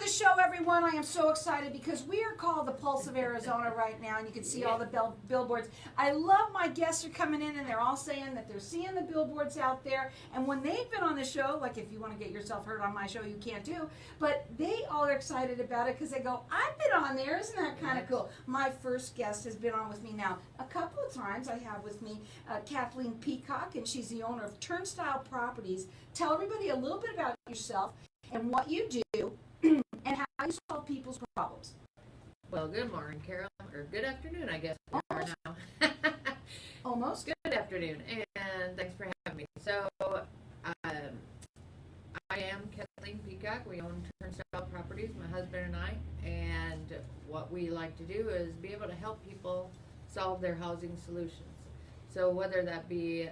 the show, everyone. I am so excited because we are called the Pulse of Arizona right now, and you can see all the billboards. I love my guests are coming in, and they're all saying that they're seeing the billboards out there. And when they've been on the show, like if you want to get yourself heard on my show, you can't do. But they all are excited about it because they go, I've been on there. Isn't that kind of cool? My first guest has been on with me now a couple of times. I have with me Kathleen Peacock, and she's the owner of Turnstile Properties. Tell everybody a little bit about yourself and what you do and how you solve people's problems. Well, good morning, Carol, or good afternoon, I guess we are now. Almost. Good afternoon, and thanks for having me. So, I am Kathleen Peacock. We own Turnstile Properties, my husband and I, and what we like to do is be able to help people solve their housing solutions. So whether that be,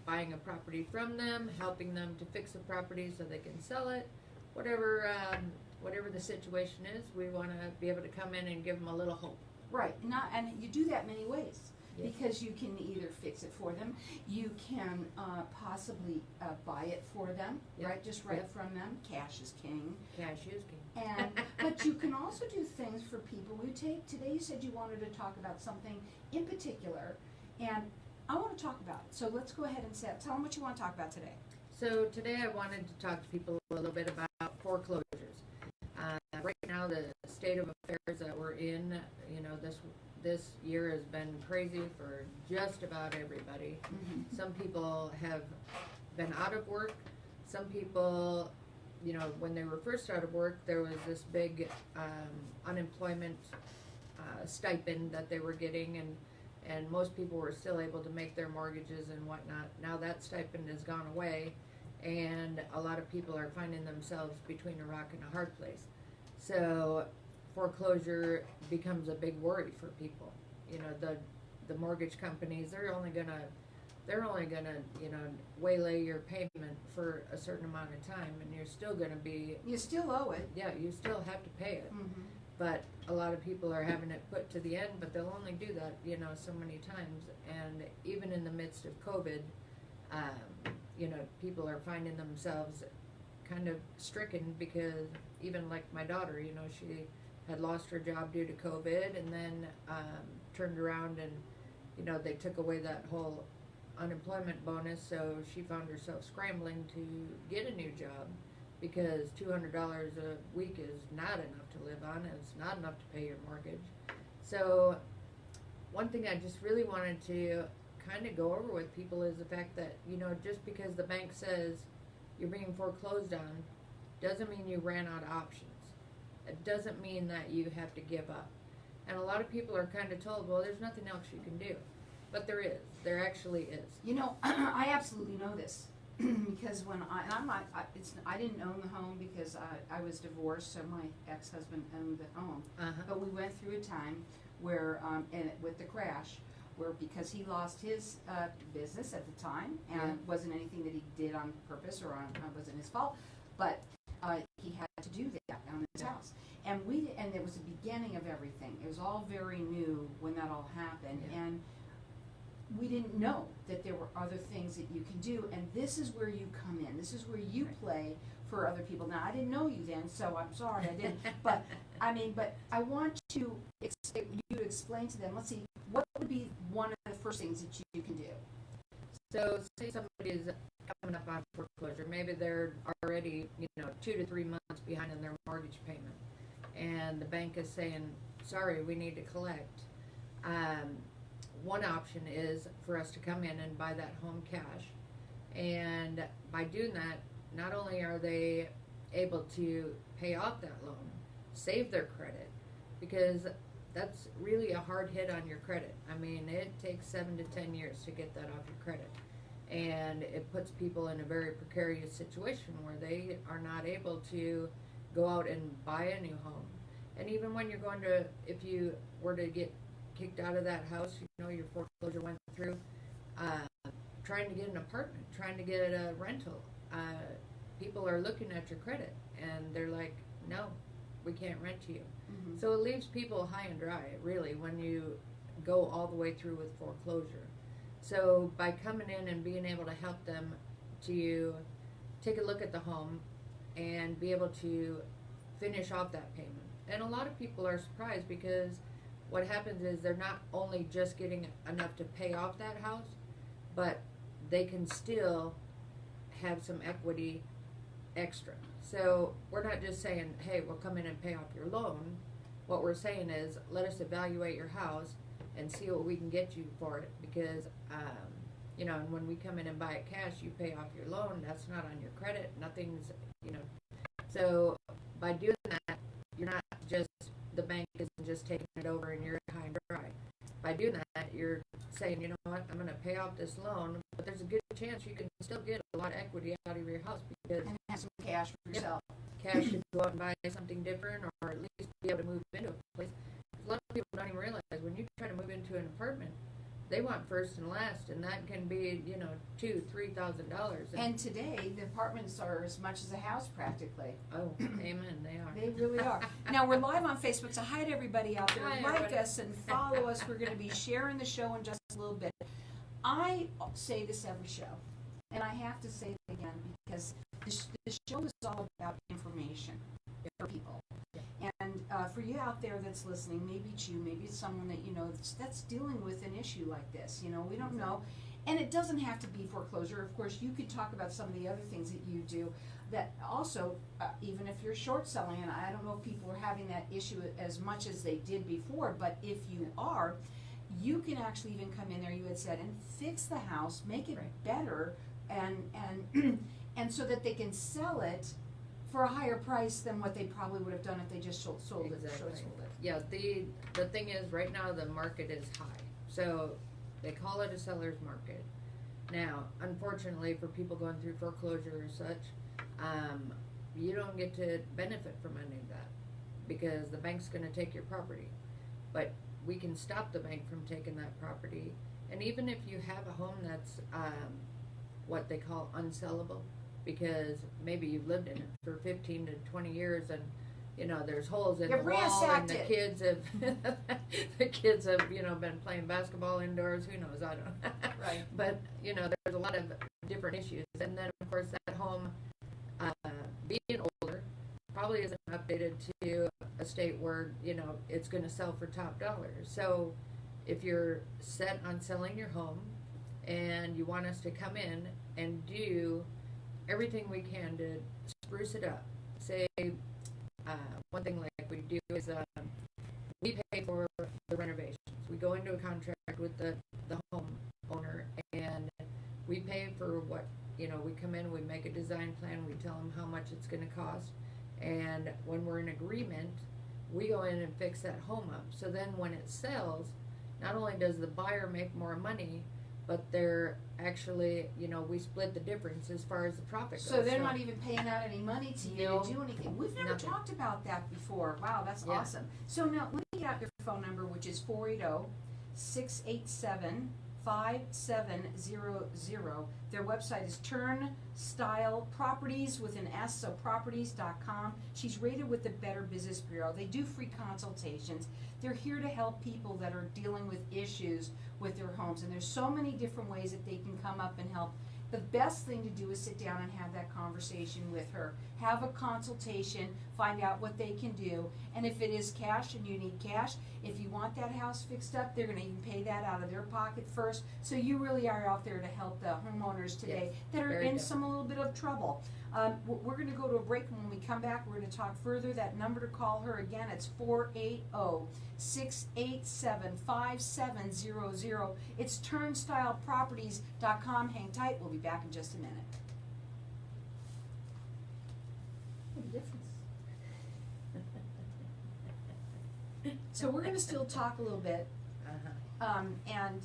buying a property from them, helping them to fix the property so they can sell it, whatever the situation is, we want to be able to come in and give them a little hope. Right. And you do that many ways. Yes. Because you can either fix it for them, you can possibly buy it for them, Yep. right? Just right from them. Cash is king. Cash is king. But you can also do things for people. Today you said you wanted to talk about something in particular, and I want to talk about it. So let's go ahead and tell them what you want to talk about today. So today I wanted to talk to people a little bit about foreclosures. Right now, the state of affairs that we're in, this year has been crazy for just about everybody. Mm-hmm. Some people have been out of work. Some people, when they were first out of work, there was this big unemployment stipend that they were getting, and most people were still able to make their mortgages and whatnot. Now that stipend has gone away, and a lot of people are finding themselves between a rock and a hard place. So foreclosure becomes a big worry for people. The mortgage companies, they're only gonna waylay your payment for a certain amount of time, and you're still gonna be, You still owe it. yeah, you still have to pay it. Mm-hmm. But a lot of people are having it put to the end, but they'll only do that, so many times. And even in the midst of COVID, people are finding themselves kind of stricken because even like my daughter, she had lost her job due to COVID, and then turned around and, they took away that whole unemployment bonus, so she found herself scrambling to get a new job because $200 a week is not enough to live on, and it's not enough to pay your mortgage. So one thing I just really wanted to kind of go over with people is the fact that, just because the bank says you're being foreclosed on doesn't mean you ran out of options. It doesn't mean that you have to give up. And a lot of people are kind of told, well, there's nothing else you can do. But there is. There actually is. I absolutely know this because when I didn't own the home because I was divorced, so my ex-husband owned the home. Uh-huh. But we went through a time where, with the crash, where because he lost his business at the time, and it wasn't anything that he did on purpose or wasn't his fault, but he had to do that on his house. And it was the beginning of everything. It was all very new when that all happened, and we didn't know that there were other things that you can do, and this is where you come in. This is where you play for other people. Now, I didn't know you then, so I'm sorry I didn't. But I want you to explain to them. Let's see, what would be one of the first things that you can do? So, say somebody is coming up on foreclosure. Maybe they're already, 2 to 3 months behind in their mortgage payment, and the bank is saying, "Sorry, we need to collect." One option is for us to come in and buy that home cash, and by doing that, not only are they able to pay off that loan, save their credit, because that's really a hard hit on your credit. I mean, it takes 7 to 10 years to get that off your credit, and it puts people in a very precarious situation where they are not able to go out and buy a new home. And even when you're if you were to get kicked out of that house, your foreclosure went through, trying to get an apartment, trying to get a rental, people are looking at your credit and they're like, no, we can't rent to you. Mm-hmm. So it leaves people high and dry, really, when you go all the way through with foreclosure. So by coming in and being able to help them to take a look at the home and be able to finish off that payment. And a lot of people are surprised because what happens is they're not only just getting enough to pay off that house, but they can still have some equity extra. So we're not just saying, hey, we'll come in and pay off your loan. What we're saying is, let us evaluate your house and see what we can get you for it, because you know, and when we come in and buy it cash, you pay off your loan. That's not on your credit. Nothing's, you know. So by doing that, you're not just, the bank isn't just taking it over and you're high and dry. By doing that, you're saying, you know what, I'm going to pay off this loan, but there's a good chance you can still get a lot of equity out of your house, because And have some cash for yourself. cash to go out and buy something different, or at least be able to move into a place. A lot of people don't even realize when you try to move into an apartment, they want first and last, and that can be, you know, $2,000-$3,000. And today, the apartments are as much as a house practically. Oh, amen, they are. They really are. Now, we're live on Facebook, so hi to everybody out there. Hi, Like everybody. us and follow us. We're going to be sharing the show in just a little bit. I say this every show, and I have to say it again because the show is all about information for people. And for you out there that's listening, maybe it's you, maybe it's someone that you know that's dealing with an issue like this. You know, we don't know. And it doesn't have to be foreclosure. Of course, you could talk about some of the other things that you do that also, even if you're short selling, and I don't know if people are having that issue as much as they did before, but if you are, you can actually even come in there, you had said, and fix the house, make it better, and and so that they can sell it for a higher price than what they probably would have done if they just sold it. Exactly. Short sold it. Yeah, the thing is, right now the market is high, so they call it a seller's market. Now, unfortunately, for people going through foreclosure or such, you don't get to benefit from any of that because the bank's going to take your property. But we can stop the bank from taking that property, and even if you have a home that's what they call unsellable, because maybe you've lived in it for 15 to 20 years and you know there's holes in You've the wall and the ransacked kids have you know been playing basketball indoors, who knows, I don't Right. but you know there's a lot of different issues, and then of course that home being older probably isn't updated to a state where you know it's going to sell for top dollar. So if you're set on selling your home and you want us to come in and do everything we can to spruce it up. Say, one thing like we do is we pay for the renovations. We go into a contract with the homeowner and we pay for what, you know, we come in, we make a design plan, we tell them how much it's going to cost, and when we're in agreement, we go in and fix that home up. So then when it sells, not only does the buyer make more money, but they're actually, you know, we split the difference as far as the profit goes. So they're not even paying out any money to you No. to do anything. We've never Nothing. talked about that before. Wow, that's Yeah. awesome. So now let me get out your phone number, which is 480-687-5700. Their website is Turnstile Properties with an S, so properties.com. She's rated with the Better Business Bureau. They do free consultations. They're here to help people that are dealing with issues with their homes, and there's so many different ways that they can come up and help. The best thing to do is sit down and have that conversation with her. Have a consultation, find out what they can do, and if it is cash and you need cash, if you want that house fixed up, they're gonna even pay that out of their pocket first. So you really are out there to help the homeowners today Yes, that are very in good. a little bit of trouble. We're gonna go to a break, and when we come back, we're gonna talk further. That number to call her again, it's 480-687-5700. It's turnstileproperties.com. Hang tight, we'll be back in just a minute. What a difference. So we're gonna still talk a little bit, and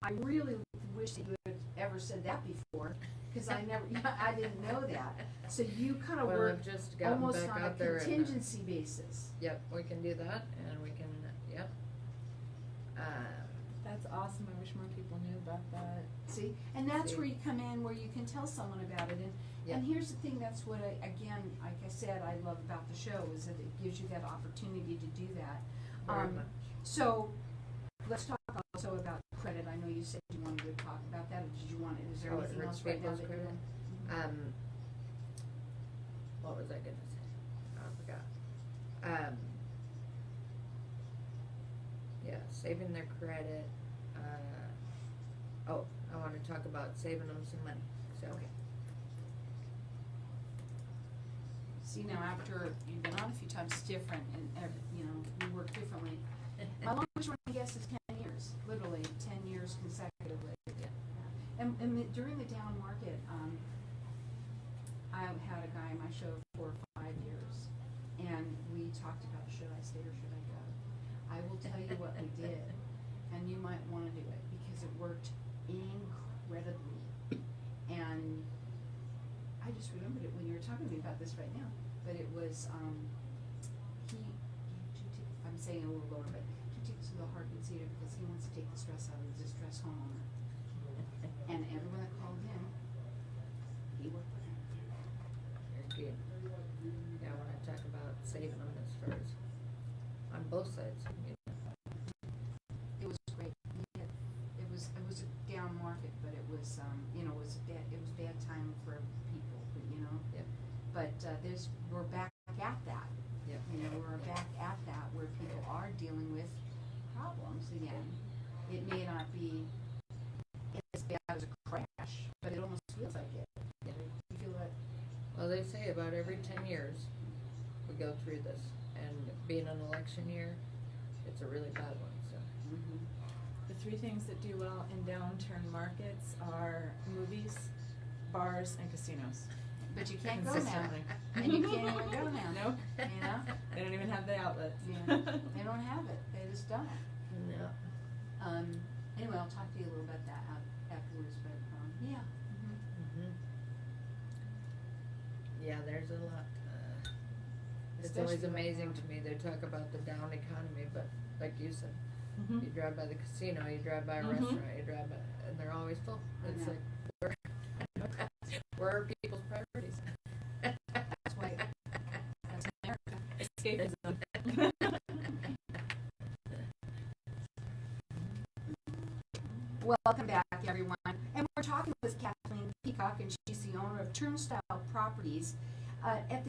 I really wish that you had ever said that before, because I didn't know that. So you kind of Well, work I've just gotten almost back on a out there and, contingency basis. yep, we can do that, and we can, yep. That's awesome. I wish more people knew about that. See, and that's See. where you come in, where you can tell someone about it. Yeah. And here's the thing, that's what again, like I said, I love about the show, is that it gives you that opportunity to do that. Very much. So, let's talk also about credit. I know you said you wanted to talk about that, or did you want, is there Oh, anything Rich else right now People's that you credit? want? What was I gonna say? I forgot. Yeah, saving their credit. I want to talk about saving them some money. So. Okay. See, now after you've been on a few times, it's different, and we work differently. My longest running guess is 10 years, literally 10 years consecutively. Yeah. And during the down market, I had a guy in my show for 5 years, and we talked about, should I stay or should I go? I will tell you what we did, and you might want to do it because it worked incredibly. And I just remembered it when you were talking to me about this right now. But it was I'm saying it a little lower, but he takes to the heart consider because he wants to take the stress out of the distressed homeowner. And everyone that called him, he worked with him. Very good. Yeah, I want to talk about saving them as far as on both sides. It was great. It was a down market, but it was it was bad time for people, Yep. But we're back at that. Yep. We're back at that where people are dealing with problems again. It may not be as bad as a crash, but it almost feels like it. Yeah. You feel that? Well, they say about every 10 years we go through this, and being an election year, it's a really bad one. So. Mm-hmm. The three things that do well in downturn markets are movies, bars, and casinos. But you can't go now. Consistently. And you can't even go now. Nope. They don't even have the outlet. Yeah. They don't have it. They just don't. No. Anyway, I'll talk to you a little about that afterwards, but yeah. Mm-hmm. Yeah, there's a lot. It's Especially always right amazing now. to me. They talk about the down economy, but like you said, Mhm. you drive by the casino, you drive by a Mhm. restaurant, you drive by, and they're always full. I It's know. like, where are people's priorities? That's why, that's America. Escapism. Welcome back, everyone. And we're talking with Kathleen Peacock, and she's the owner of Turnstile Properties.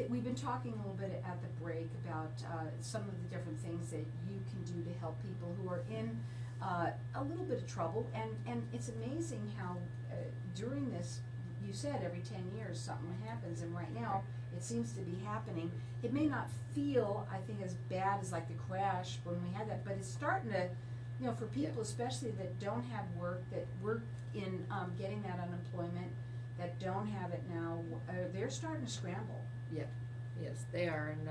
We've been talking a little bit at the break about some of the different things that you can do to help people who are in a little bit of trouble. And it's amazing how during this, you said every 10 years something happens, and right now it seems to be happening. It may not feel, I think, as bad as like the crash when we had that, but it's starting to, for people especially that don't have work, that work in getting that unemployment, that don't have it now, they're starting to scramble. Yep. Yes, they are, and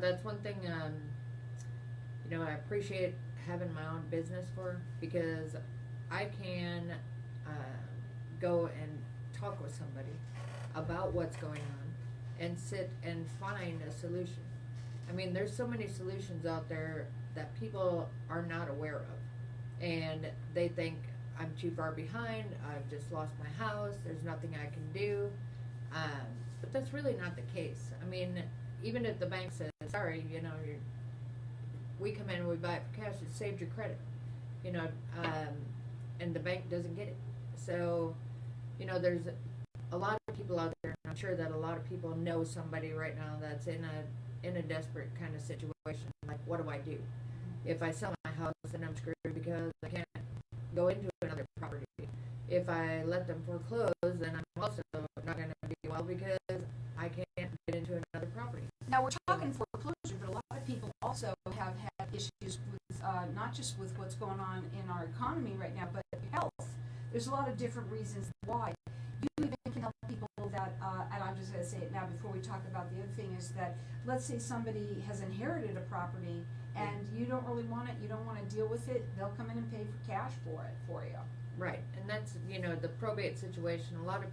that's one thing. I appreciate having my own business for, because I can go and talk with somebody about what's going on and sit and find a solution. I mean, there's so many solutions out there that people are not aware of, and they think I'm too far behind, I've just lost my house, there's nothing I can do, but that's really not the case. I mean, even if the bank says, sorry, we come in and we buy it for cash, it saved your credit, and the bank doesn't get it. So, there's a lot of people out there, and I'm sure that a lot of people know somebody right now that's in a desperate kind of situation. Like, what do I do? If I sell my house, then I'm screwed because I can't go into another property. If I let them foreclose, then I'm also not going to do well because I can't get into another property. Now, we're talking foreclosure, but a lot of people also have had issues with, not just with what's going on in our economy right now, but health. There's a lot of different reasons why. You even can help people that, and I'm just going to say it now before we talk about the other thing, is that let's say somebody has inherited a property and you don't really want it, you don't want to deal with it, they'll come in and pay for cash for it for you. Right, and that's the probate situation. A lot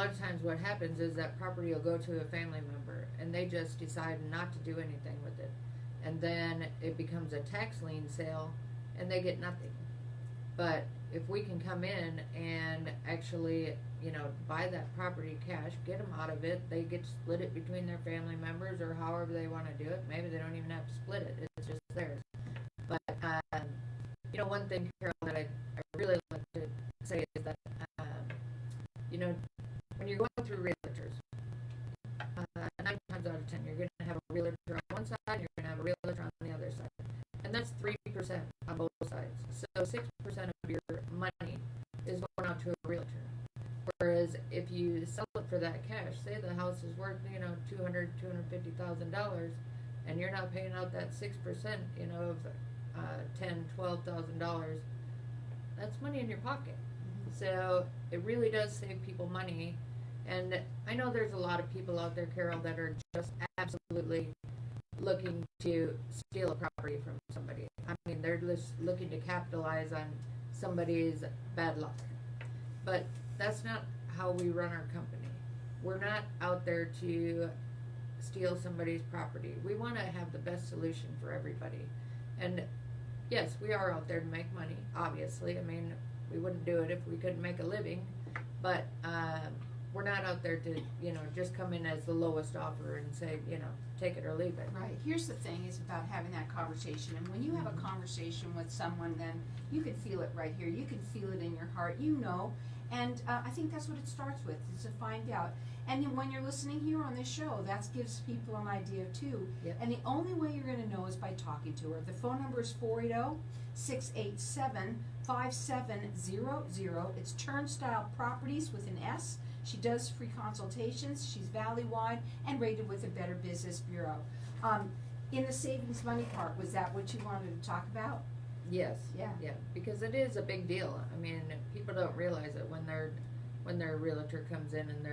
of times what happens is that property will go to a family member and they just decide not to do anything with it, and then it becomes a tax lien sale and they get nothing. But if we can come in and actually buy that property cash, get them out of it, they get to split it between their family members or however they want to do it. Maybe they don't even have to split it, it's just theirs. But one thing, Carol, that I really like to say is that when you're going through realtors, 9 times out of 10, you're going to have a realtor on one side, and you're going to have a realtor on the other side. And that's 3% on both sides. So 6% of your money is going out to a realtor. Whereas if you sell it for that cash, say the house is worth, $250,000, and you're not paying out that 6%, of $10,000, $12,000, that's money in your pocket. So it really does save people money. And I know there's a lot of people out there, Carol, that are just absolutely looking to steal a property from somebody. I mean, they're just looking to capitalize on somebody's bad luck. But that's not how we run our company. We're not out there to steal somebody's property. We want to have the best solution for everybody. And yes, we are out there to make money, obviously. I mean, we wouldn't do it if we couldn't make a living. But we're not out there to, just come in as the lowest offer and say, take it or leave it. Right. Here's the thing is about having that conversation. And when you have a conversation with someone, then you can feel it right here. You can feel it in your heart. And I think that's what it starts with, is to find out. And then when you're listening here on this show, that gives people an idea too. Yep. And the only way you're going to know is by talking to her. The phone number is 480-687-5700. It's Turnstile Properties with an S. She does free consultations. She's valley-wide and rated with the Better Business Bureau. In the savings money part, was that what you wanted to talk about? Yes. Yeah. Yeah. Because it is a big deal. I mean, people don't realize it when their realtor comes in and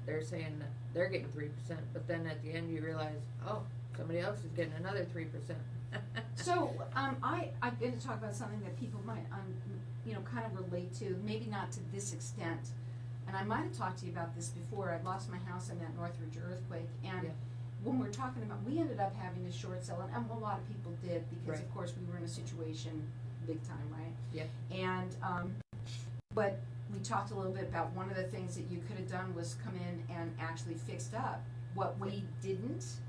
they're saying they're getting 3%, but then at the end you realize, oh, somebody else is getting another 3%. So, I'm going to talk about something that people might, kind of relate to, maybe not to this extent. And I might have talked to you about this before. I lost my house in that Northridge earthquake, and Yeah. when we're talking about, we ended up having to short sell, and a lot of people did, because Right. of course we were in a situation big time, right? Yep. And, but we talked a little bit about one of the things that you could have done was come in and actually fixed up what we didn't,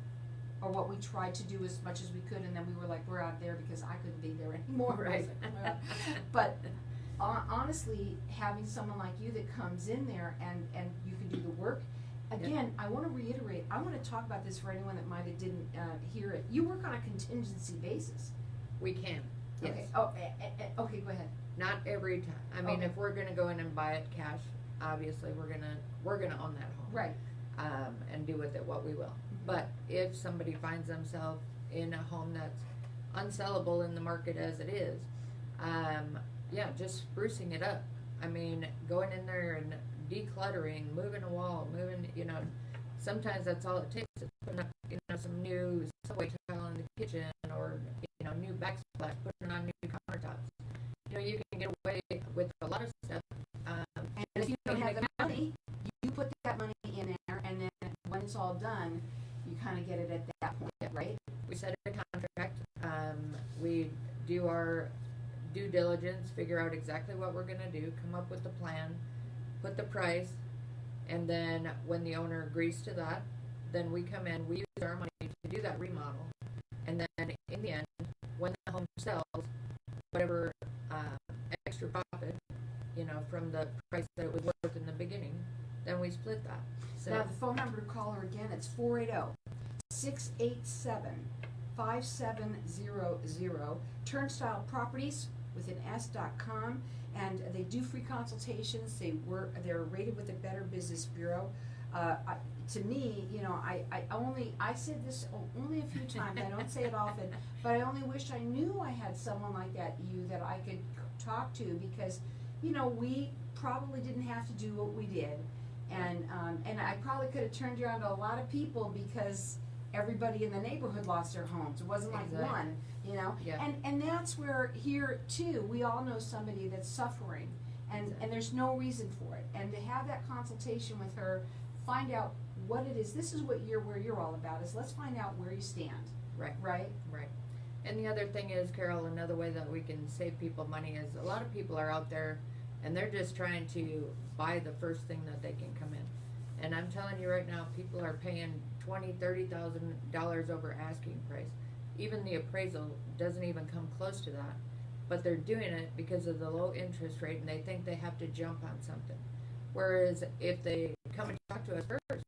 or what we tried to do as much as we could, and then we were like, we're out there because I couldn't be there anymore. Right. But honestly, having someone like you that comes in there and you can do the work. Again, I want to reiterate, I want to talk about this for anyone that might have didn't hear it. You work on a contingency basis. We can. Yes. Okay. Oh, okay, go ahead. Not every time. I mean, Okay. if we're gonna go in and buy it cash, obviously we're gonna own that home. Right. And do with it what we will. But if somebody finds themselves in a home that's unsellable in the market as it is, just sprucing it up. I mean, going in there and decluttering, moving a wall, sometimes that's all it takes. Is putting up, some new subway tile in the kitchen, or, new backsplash, putting on new countertops. You can get away with a lot of stuff. And if you don't have the money, you put that money in there, and then when it's all done, you kind of get it at that point, right? We set a contract. We do our due diligence, figure out exactly what we're going to do, come up with the plan, put the price, and then when the owner agrees to that, then we come in, we use our money to do that remodel, and then in the end, when the home sells, whatever extra profit, from the price that it was worth in the beginning, then we split that. So Now, the phone number to call her again, it's 480-687-5700, Turnstile Properties with an S.com, and they do free consultations. They're rated with the Better Business Bureau. To me, I said this only a few times. I don't say it often, but I only wish I knew I had someone like that I could talk to, because we probably didn't have to do what we did, and I probably could have turned you on to a lot of people, because everybody in the neighborhood lost their homes. It wasn't like Exactly. one, Yeah. and that's where here too, we all know somebody that's suffering, and there's no reason for it. And to have that consultation with her, find out what it is. This is where you're all about, is let's find out where you stand. Right. Right? Right. And the other thing is, Carol, another way that we can save people money is, a lot of people are out there and they're just trying to buy the first thing that they can come in. And I'm telling you right now, people are paying $20,000-$30,000 over asking price. Even the appraisal doesn't even come close to that. But they're doing it because of the low interest rate, and they think they have to jump on something. Whereas if they come and talk to us first,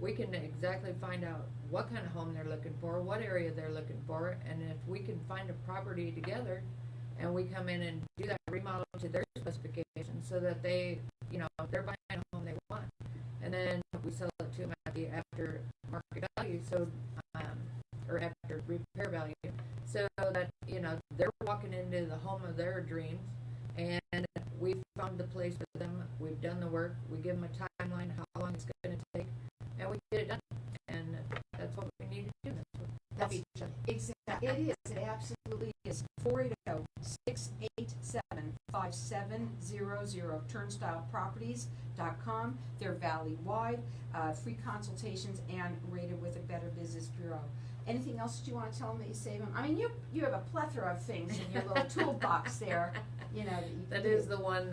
we can exactly find out what kind of home they're looking for, what area they're looking for, and if we can find a property together and we come in and do that remodel to their specifications so that they, you know, they're buying a home they want. And then we sell it to them at the after market value, so, or after repair value, so that, you know, they're walking into the home of their dreams, and we've found the place for them, we've done the work, we give them a timeline, how long it's going to take, and we get it done. And that's what we need to do. That's what Exactly. It is. It absolutely is. 480-687-5700. TurnstileProperties.com. They're valley-wide, free consultations, and rated with a Better Business Bureau. Anything else that you want to tell them that you save them? I mean, you have a plethora of things in your little toolbox there. You know that is the one.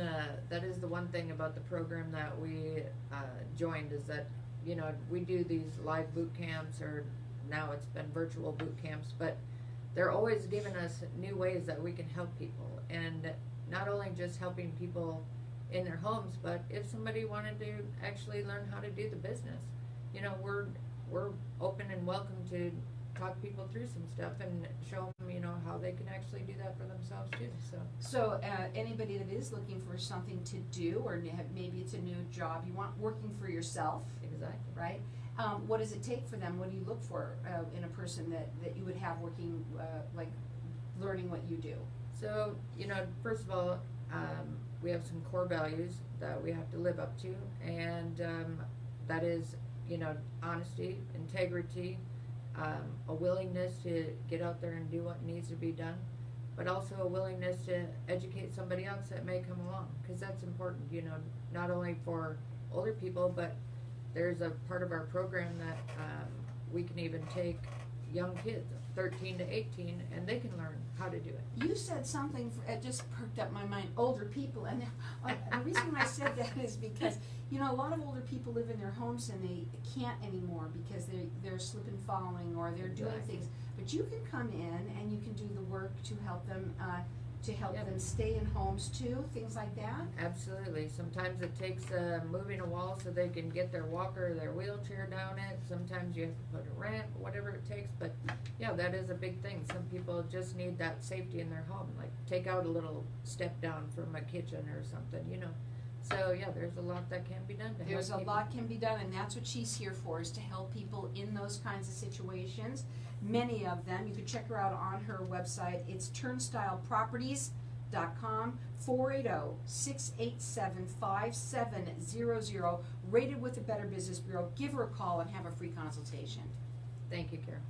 That is the one thing about the program that we joined, is that, you know, we do these live boot camps, or now it's been virtual boot camps, but they're always giving us new ways that we can help people, and not only just helping people in their homes, but if somebody wanted to actually learn how to do the business, you know, we're open and welcome to talk people through some stuff and show them, you know, how they can actually do that for themselves too. So anybody that is looking for something to do, or maybe it's a new job you want, working for yourself, Exactly. right? What does it take for them? What do you look for in a person that you would have working, like learning what you do? So, you know, first of all, we have some core values that we have to live up to, and that is, you know, honesty, integrity, a willingness to get out there and do what needs to be done, but also a willingness to educate somebody else that may come along, because that's important, you know, not only for older people, but there's a part of our program that we can even take young kids, 13 to 18, and they can learn how to do it. You said something, it just perked up my mind, older people, and the reason I said that is because, you know, a lot of older people live in their homes and they can't anymore because they're slipping, falling, or they're doing Exactly. things. But you can come in and you can do the work to help them, Yep. them stay in homes too, things like that. Absolutely. Sometimes it takes moving a wall so they can get their walker or their wheelchair down it. Sometimes you have to put a ramp, whatever it takes. But yeah, that is a big thing. Some people just need that safety in their home, like take out a little step down from a kitchen or something, you know. So yeah, there's a lot that can be done to There's a help people. lot can be done, and that's what she's here for, is to help people in those kinds of situations. Many of them, you can check her out on her website. It's TurnstileProperties.com, 480-687-5700, rated with the Better Business Bureau. Give her a call and have a free consultation. Thank you, Karen.